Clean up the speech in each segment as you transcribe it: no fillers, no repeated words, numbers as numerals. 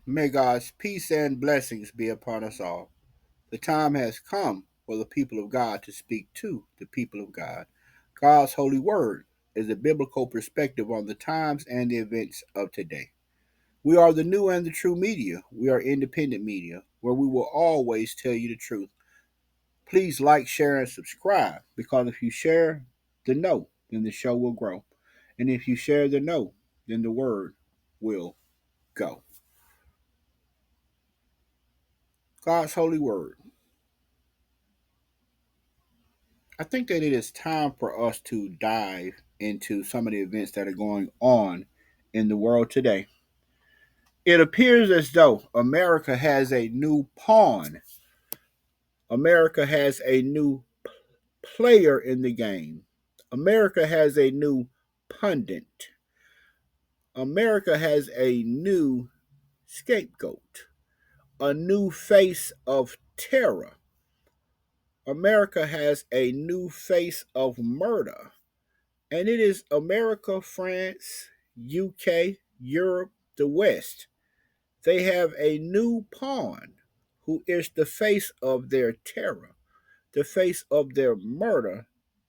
May God's peace and blessings be upon us all. The time has come for the people of God to speak to the people of God. God's holy word is a biblical perspective on the times and the events of today. We are the new and the true media. We are independent media, where we will always tell you the truth. Please like, share, and subscribe because if you share the know, then the show will grow. And if you share the know, then the word will go. God's holy word. I think that it is time for us to dive into some of the events that are going on in the world today. It appears as though America has a new pawn. America has a new player in the game. America has a new pundit. America has a new scapegoat, a new face of terror. America has a new face of murder. And it is America, France, UK, Europe, the West. They have a new pawn who is the face of their terror, the face of their murder,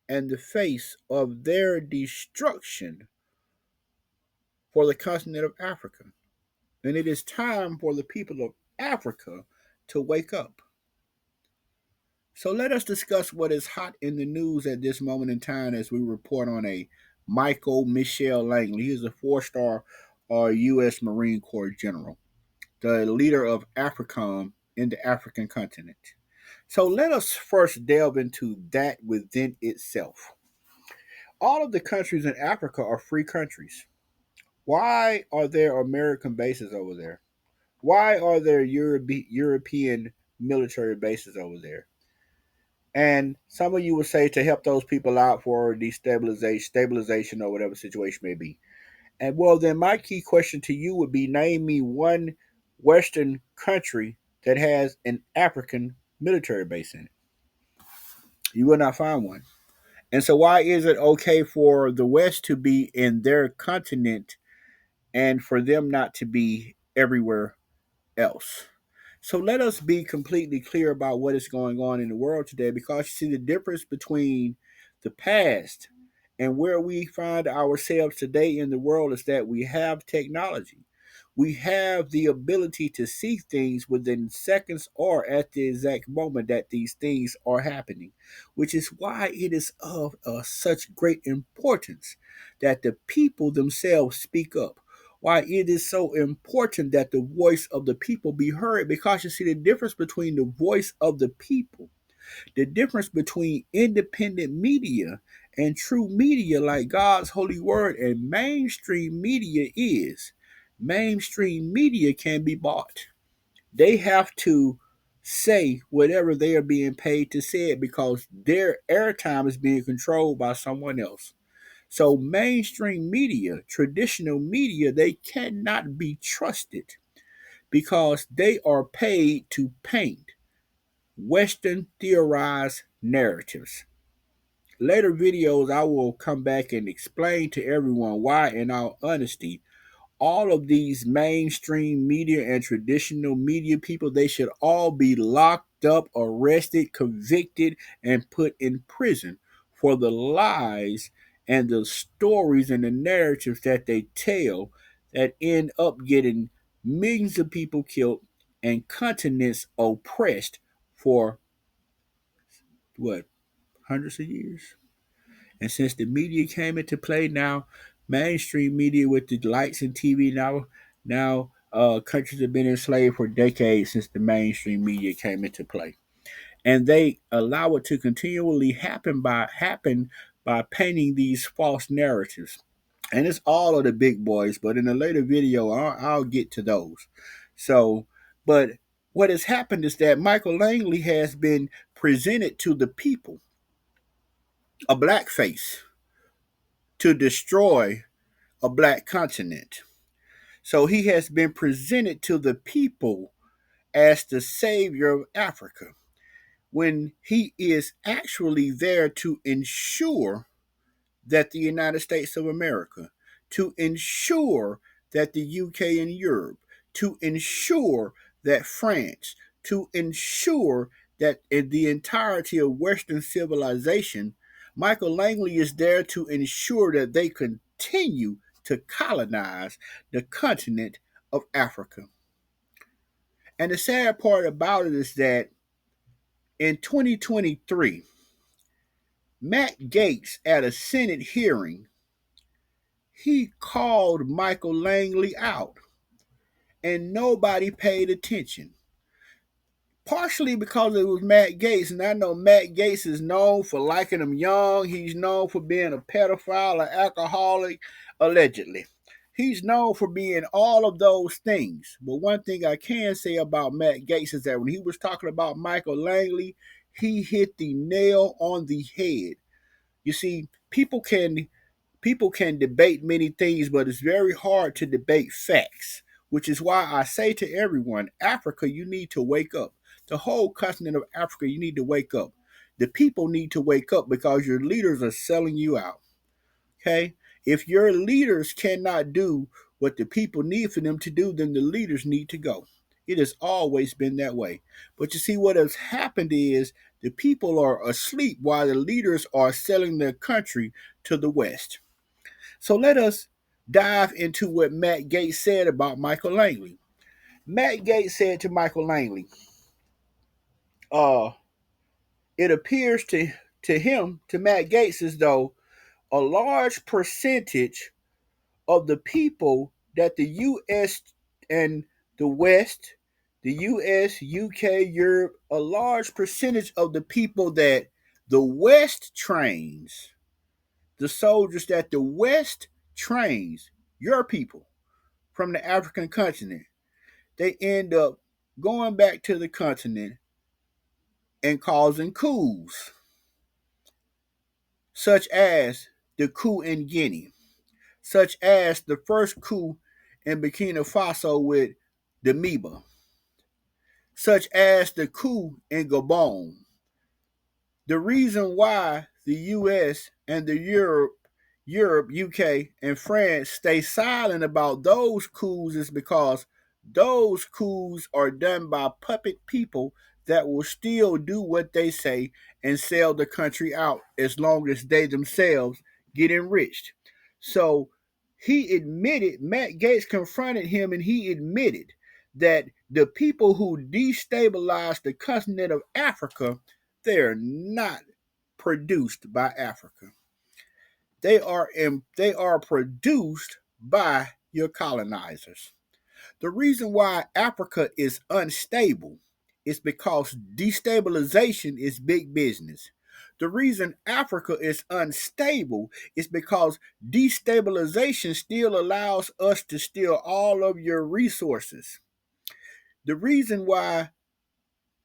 and the face of their destruction for the continent of Africa. And it is time for the people of Africa to wake up. So let us discuss what is hot in the news at this moment in time as we report on a Michael Michelle Langley. He is a four-star U.S. Marine Corps general, the leader of AFRICOM in the African continent. So let us first delve into that within itself. All of the countries in Africa are free countries. Why are there American bases over there? Why are there European military bases over there? And some of you would say to help those people out for destabilization, stabilization, or whatever situation may be. And well, then my key question to you would be: name me one Western country that has an African military base in it. You will not find one. And so, why is it okay for the West to be in their continent and for them not to be everywhere else? So let us be completely clear about what is going on in the world today because you see the difference between the past and where we find ourselves today in the world is that we have technology. We have the ability to see things within seconds or at the exact moment that these things are happening, which is why it is of such great importance that the people themselves speak up, why it is so important that the voice of the people be heard, because you see the difference between the voice of the people, the difference between independent media and true media like God's holy word and mainstream media is mainstream media can be bought. They have to say whatever they are being paid to say it because their airtime is being controlled by someone else. So mainstream media, traditional media, they cannot be trusted because they are paid to paint Western theorized narratives. Later videos, I will come back and explain to everyone why, in all honesty, all of these mainstream media and traditional media people, they should all be locked up, arrested, convicted, and put in prison for the lies and the stories and the narratives that they tell that end up getting millions of people killed and continents oppressed for what, hundreds of years. And since the media came into play now, mainstream media with the lights and TV now countries have been enslaved for decades since the mainstream media came into play. And they allow it to continually happen by painting these false narratives. And it's all of the big boys, but in a later video, I'll get to those. So, but what has happened is that Michael Langley has been presented to the people, a black face, to destroy a black continent. So he has been presented to the people as the savior of Africa when he is actually there to ensure that the United States of America, to ensure that the UK and Europe, to ensure that France, to ensure that in the entirety of Western civilization, Michael Langley is there to ensure that they continue to colonize the continent of Africa. And the sad part about it is that in 2023, Matt Gaetz, at a Senate hearing, he called Michael Langley out, and nobody paid attention. Partially because it was Matt Gaetz, and I know Matt Gaetz is known for liking them young. He's known for being a pedophile, an alcoholic, allegedly. He's known for being all of those things. But one thing I can say about Matt Gaetz is that when he was talking about Michael Langley, he hit the nail on the head. You see, people can debate many things, but it's very hard to debate facts, which is why I say to everyone, Africa, you need to wake up. The whole continent of Africa, you need to wake up. The people need to wake up because your leaders are selling you out. Okay? If your leaders cannot do what the people need for them to do, then the leaders need to go. It has always been that way. But you see, what has happened is the people are asleep while the leaders are selling their country to the West. So let us dive into what Matt Gaetz said about Michael Langley. Matt Gaetz said to Michael Langley, uh, it appears to Matt Gaetz, as though a large percentage of the people that the US and the West, the US, UK, Europe, a large percentage of the people that the West trains, the soldiers that the West trains, your people from the African continent, they end up going back to the continent and causing coups, such as the coup in Guinea, such as the first coup in Burkina Faso with the Miba, such as the coup in Gabon. The reason why the US and the Europe, UK, and France stay silent about those coups is because those coups are done by puppet people that will still do what they say and sell the country out as long as they themselves get enriched. So he admitted, Matt Gaetz confronted him, and he admitted that the people who destabilized the continent of Africa, they're not produced by Africa. They are produced by your colonizers. The reason why Africa is unstable is because destabilization is big business. The reason Africa is unstable is because destabilization still allows us to steal all of your resources. The reason why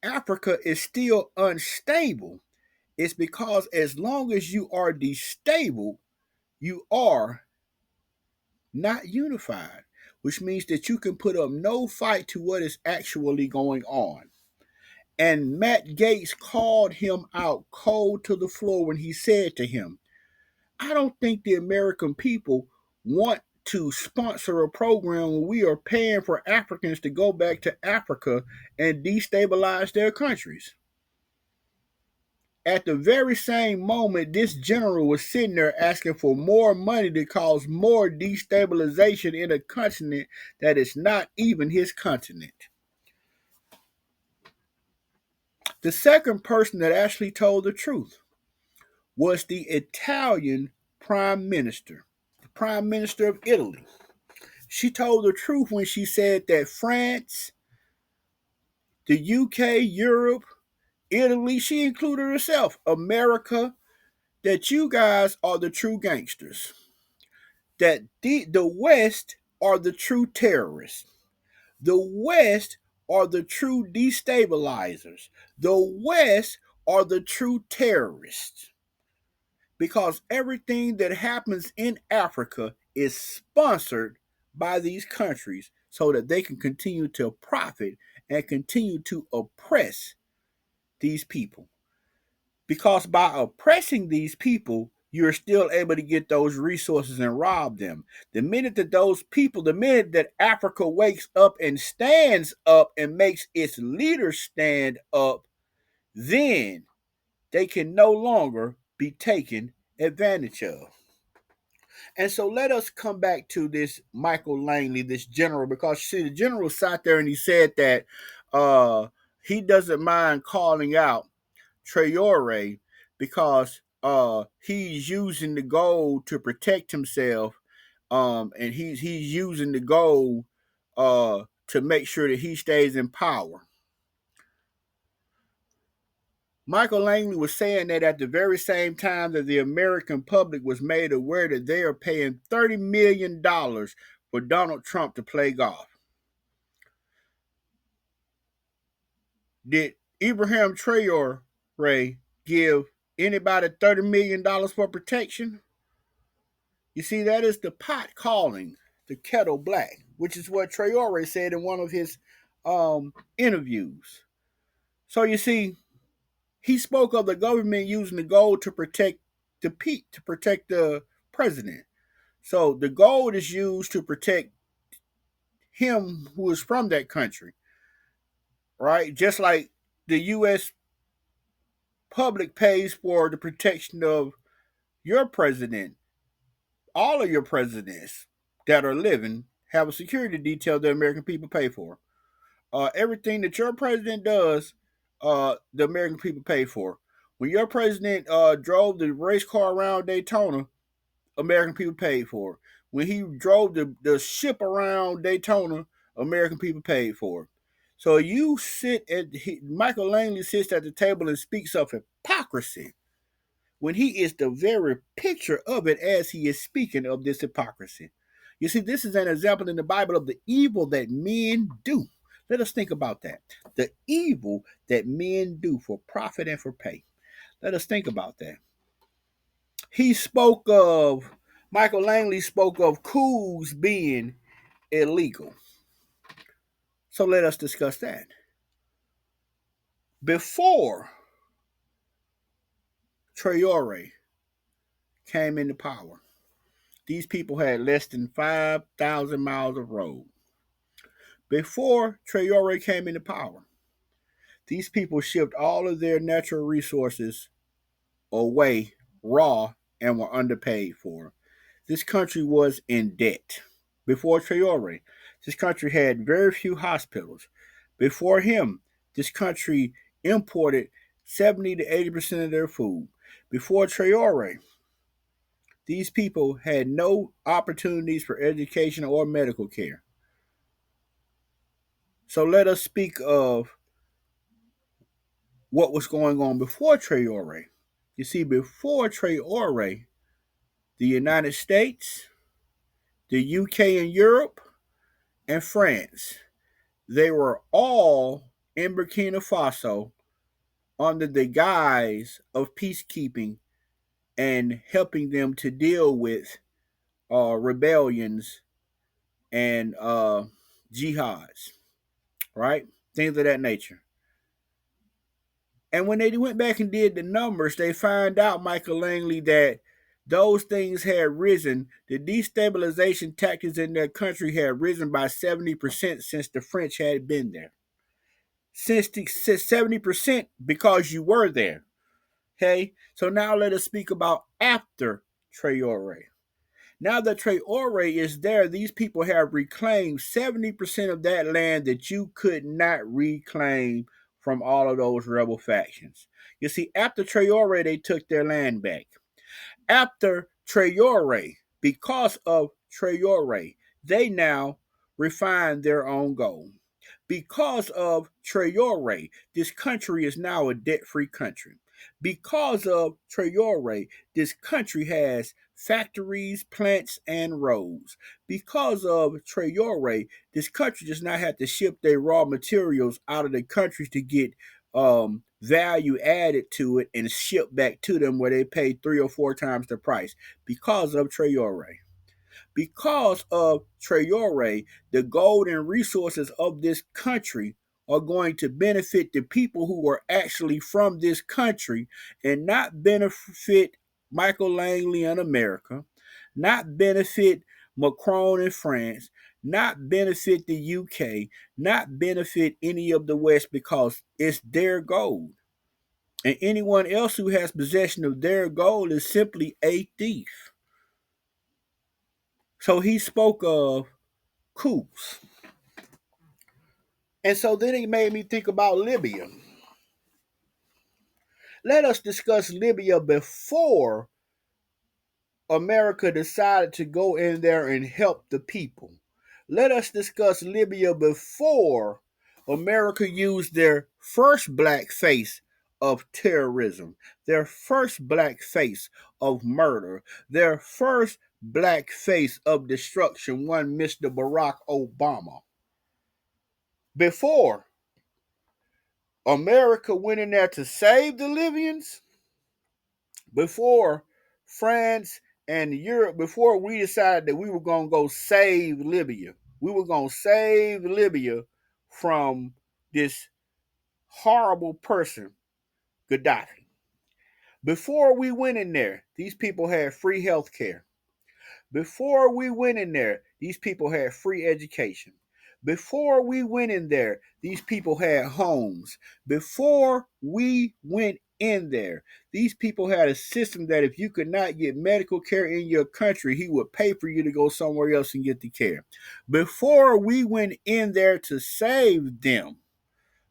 Africa is still unstable is because as long as you are destable, you are not unified, which means that you can put up no fight to what is actually going on. And Matt Gaetz called him out cold to the floor when he said to him, I don't think the American people want to sponsor a program where we are paying for Africans to go back to Africa and destabilize their countries. At the very same moment, this general was sitting there asking for more money to cause more destabilization in a continent that is not even his continent. The second person that actually told the truth was the Italian prime minister, the prime minister of Italy. She told the truth when she said that France, the UK, Europe, Italy, she included herself, America, that you guys are the true gangsters. That the West are the true terrorists. The West are the true destabilizers. The West are the true terrorists. Because everything that happens in Africa is sponsored by these countries so that they can continue to profit and continue to oppress these people. Because by oppressing these people, you're still able to get those resources and rob them. The minute that the minute that Africa wakes up and stands up and makes its leaders stand up, then they can no longer be taken advantage of. And so let us come back to this Michael Langley, this general, because you see, the general sat there and he said that he doesn't mind calling out Traore because he's using the gold to protect himself, and he's using the gold to make sure that he stays in power. Michael Langley was saying that at the very same time that the American public was made aware that they are paying $30 million for Donald Trump to play golf. Did Ibrahim Traore give anybody $30 million for protection? You see, that is the pot calling the kettle black, which is what Traore said in one of his interviews. So you see, he spoke of the government using the gold to protect to protect the president. So the gold is used to protect him who is from that country, right? Just like the U.S. public pays for the protection of your president. All of your presidents that are living have a security detail that American people pay for. Everything that your president does, the American people pay for. When your president drove the race car around Daytona, American people paid for. When he drove the ship around Daytona, American people paid for. So you Michael Langley sits at the table and speaks of hypocrisy when he is the very picture of it as he is speaking of this hypocrisy. You see, this is an example in the Bible of the evil that men do. Let us think about that. The evil that men do for profit and for pay. Let us think about that. Michael Langley spoke of coups being illegal. So let us discuss that. Before Traore came into power, these people had less than 5,000 miles of road. Before Traore came into power, these people shipped all of their natural resources away raw and were underpaid for. This country was in debt. Before Traore, this country had very few hospitals. Before him, this country imported 70 to 80% of their food. Before Traore, these people had no opportunities for education or medical care. So let us speak of what was going on before Traore. You see, before Traore, the United States, the UK and Europe, and France, they were all in Burkina Faso under the guise of peacekeeping and helping them to deal with rebellions and jihads, right? Things of that nature. And when they went back and did the numbers, they found out, Michael Langley, that those things had risen. The destabilization tactics in their country had risen by 70% since the French had been there. Since 70% because you were there. Okay? So now let us speak about after Traore. Now that Traore is there, these people have reclaimed 70% of that land that you could not reclaim from all of those rebel factions. You see, after Traore, they took their land back. After Traore, because of Traore, they now refine their own gold. Because of Traore, this country is now a debt-free country. Because of Traore, this country has factories, plants, and roads. Because of Traore, this country does not have to ship their raw materials out of the country to get value added to it and shipped back to them where they pay 3 or 4 times the price because of Traore. Because of Traore, the gold and resources of this country are going to benefit the people who are actually from this country and not benefit Michael Langley in America, not benefit Macron in France, not benefit the UK, not benefit any of the West because it's their gold. And anyone else who has possession of their gold is simply a thief. So he spoke of coups. And so then it made me think about Libya. Let us discuss Libya before America decided to go in there and help the people. Let us discuss Libya before America used their first black face of terrorism, their first black face of murder, their first black face of destruction, one Mr. Barack Obama. Before America went in there to save the Libyans, before France and Europe, before we decided that we were going to go save Libya, we were going to save Libya from this horrible person, Gaddafi. Before we went in there, these people had free health care. Before we went in there, these people had free education. Before we went in there, these people had homes. Before we went in there, these people had a system that if you could not get medical care in your country, he would pay for you to go somewhere else and get the care. Before we went in there to save them,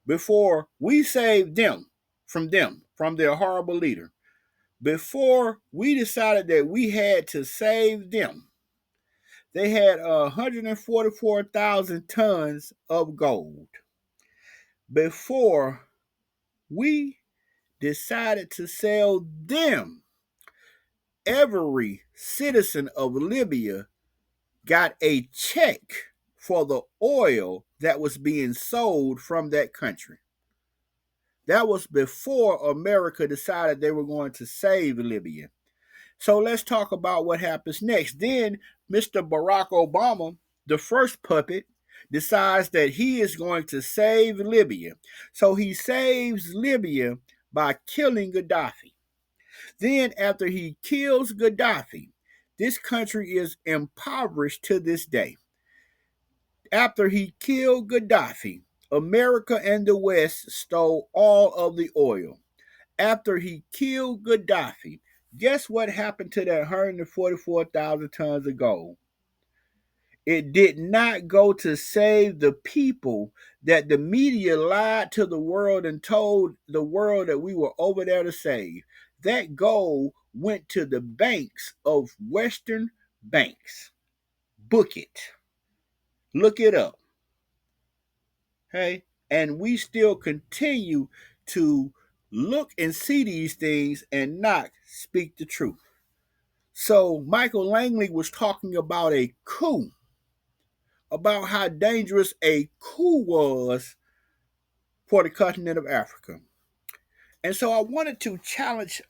before we saved them, from their horrible leader, before we decided that we had to save them, they had 144,000 tons of gold. Before we decided to sell them, every citizen of Libya got a check for the oil that was being sold from that country. That was before America decided they were going to save Libya. So let's talk about what happens next. Then Mr. Barack Obama, the first puppet, decides that he is going to save Libya. So he saves Libya by killing Gaddafi. Then, after he kills Gaddafi, this country is impoverished to this day. After he killed Gaddafi, America and the West stole all of the oil. After he killed Gaddafi, guess what happened to that 144,000 tons of gold? It did not go to save the people that the media lied to the world and told the world that we were over there to save. That gold went to the banks of Western banks. Book it. Look it up. Hey, and we still continue to look and see these things and not speak the truth. So Michael Langley was talking about a coup, about how dangerous a coup was for the continent of Africa. And so I wanted to challenge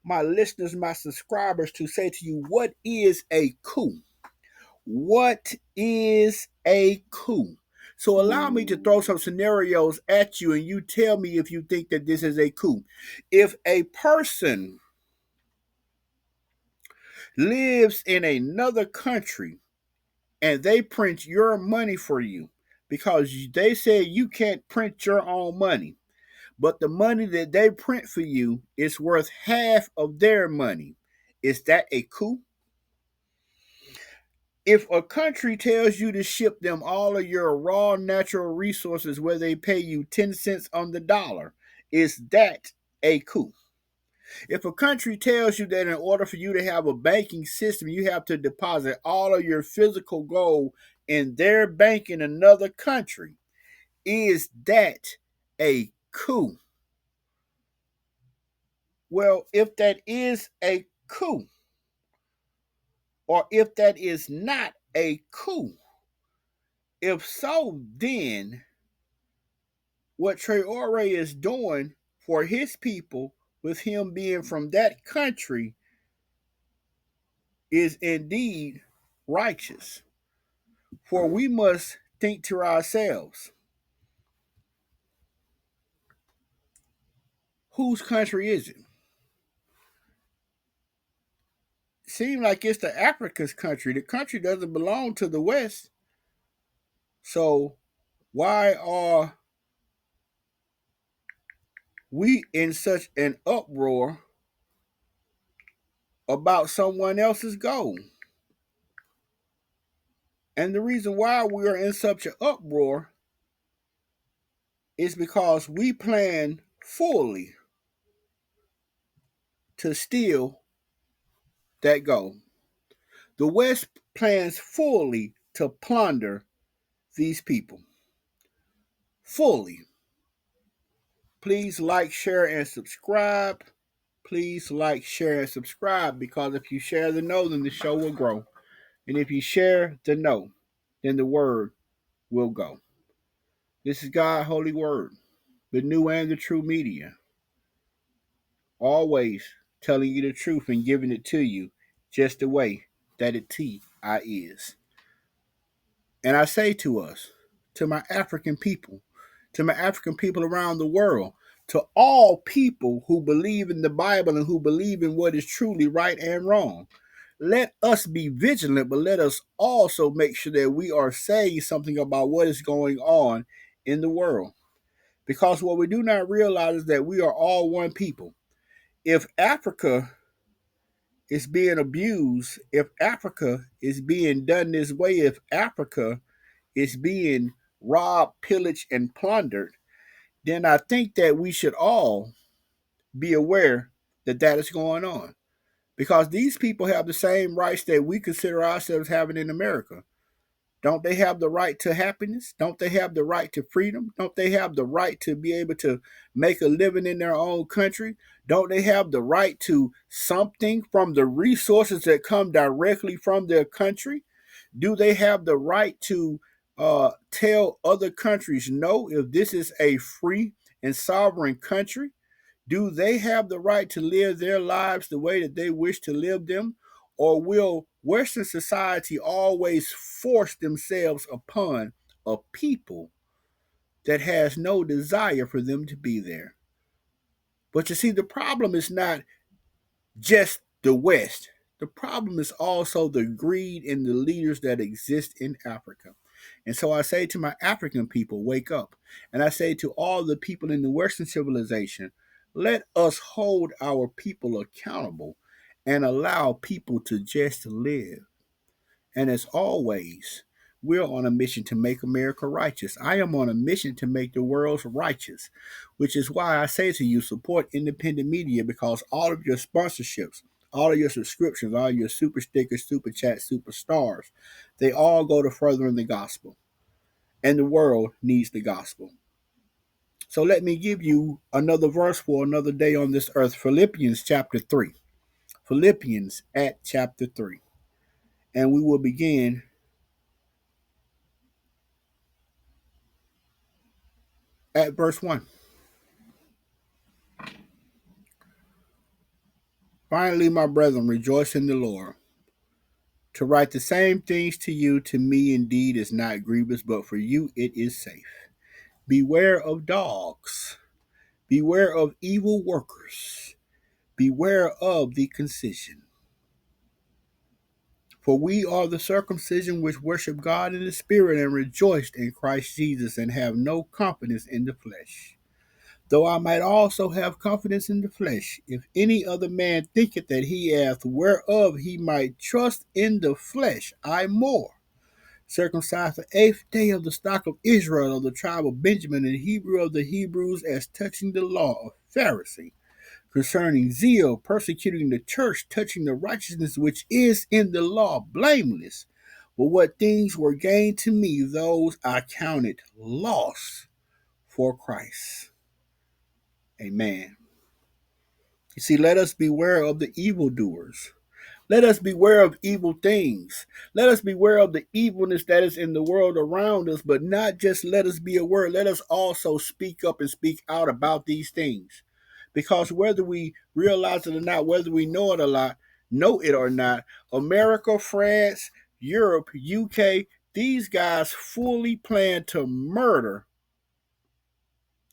my listeners, my subscribers, to say to you, what is a coup? What is a coup? So allow me to throw some scenarios at you and you tell me if you think that this is a coup. If a person lives in another country and they print your money for you because they say you can't print your own money, but the money that they print for you is worth half of their money, is that a coup? If a country tells you to ship them all of your raw natural resources where they pay you 10 cents on the dollar, is that a coup? If a country tells you that in order for you to have a banking system, you have to deposit all of your physical gold in their bank in another country, is that a coup? Well, if that is a coup, or if that is not a coup, if so, then what Traore is doing for his people, with him being from that country, is indeed righteous. For we must think to ourselves, whose country is it? seem like it's the Africa's country. The country doesn't belong to the West. So why are we in such an uproar about someone else's goal? And the reason why we are in such an uproar is because we plan fully to steal that goal. The West plans fully to plunder these people. Fully. Please like, share, and subscribe. Please like, share, and subscribe because if you share the know, then the show will grow. And if you share the know, then the word will go. This is God Holy Word, the new and the true media. Always telling you the truth and giving it to you just the way that it is. And I say to us, to my African people, to my African people around the world, to all people who believe in the Bible and who believe in what is truly right and wrong, let us be vigilant, but let us also make sure that we are saying something about what is going on in the world. Because what we do not realize is that we are all one people. If Africa is being abused, if Africa is being done this way, if Africa is being robbed, pillaged, and plundered, then I think that we should all be aware that that is going on. Because these people have the same rights that we consider ourselves having in America. Don't they have the right to happiness? Don't they have the right to freedom? Don't they have the right to be able to make a living in their own country? Don't they have the right to something from the resources that come directly from their country? Do they have the right to tell other countries no if this is a free and sovereign country? Do they have the right to live their lives the way that they wish to live them? Or will Western society always force themselves upon a people that has no desire for them to be there? But you see, the problem is not just the West. The problem is also the greed in the leaders that exist in Africa. And so I say to my African people, wake up. And I say to all the people in the Western civilization, let us hold our people accountable and allow people to just live. And as always, we're on a mission to make America righteous. I am on a mission to make the world righteous, which is why I say to you, support independent media because all of your sponsorships, all of your subscriptions, all your super stickers, super chats, super stars, they all go to furthering the gospel. And the world needs the gospel. So let me give you another verse for another day on this earth. Philippians chapter 3. Philippians at chapter 3. And we will begin at verse 1. Finally, my brethren, rejoice in the Lord. To write the same things to me indeed is not grievous, but for you it is safe. Beware of dogs. Beware of evil workers. Beware of the concision. For we are the circumcision which worship God in the Spirit and rejoice in Christ Jesus and have no confidence in the flesh. Though I might also have confidence in the flesh, if any other man thinketh that he hath whereof he might trust in the flesh, I more. Circumcised the eighth day of the stock of Israel of the tribe of Benjamin, and Hebrew of the Hebrews, as touching the law of Pharisee, concerning zeal, persecuting the church, touching the righteousness which is in the law, blameless. But what things were gained to me, those I counted loss for Christ. Amen. You see, let us beware of the evildoers. Let us beware of evil things. Let us beware of the evilness that is in the world around us, but not just let us be aware. Let us also speak up and speak out about these things. Because whether we realize it or not, whether we know it or not, America, France, Europe, UK, these guys fully plan to murder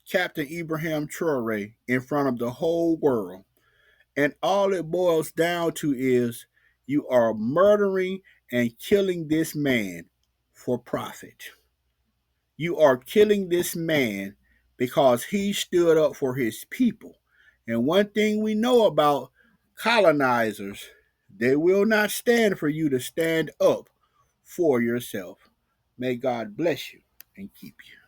Captain Ibrahim Traore in front of the whole world. And all it boils down to is You are murdering and killing this man for profit. You are killing this man because he stood up for his people. And one thing we know about colonizers, they will not stand for you to stand up for yourself. May God bless you and keep you.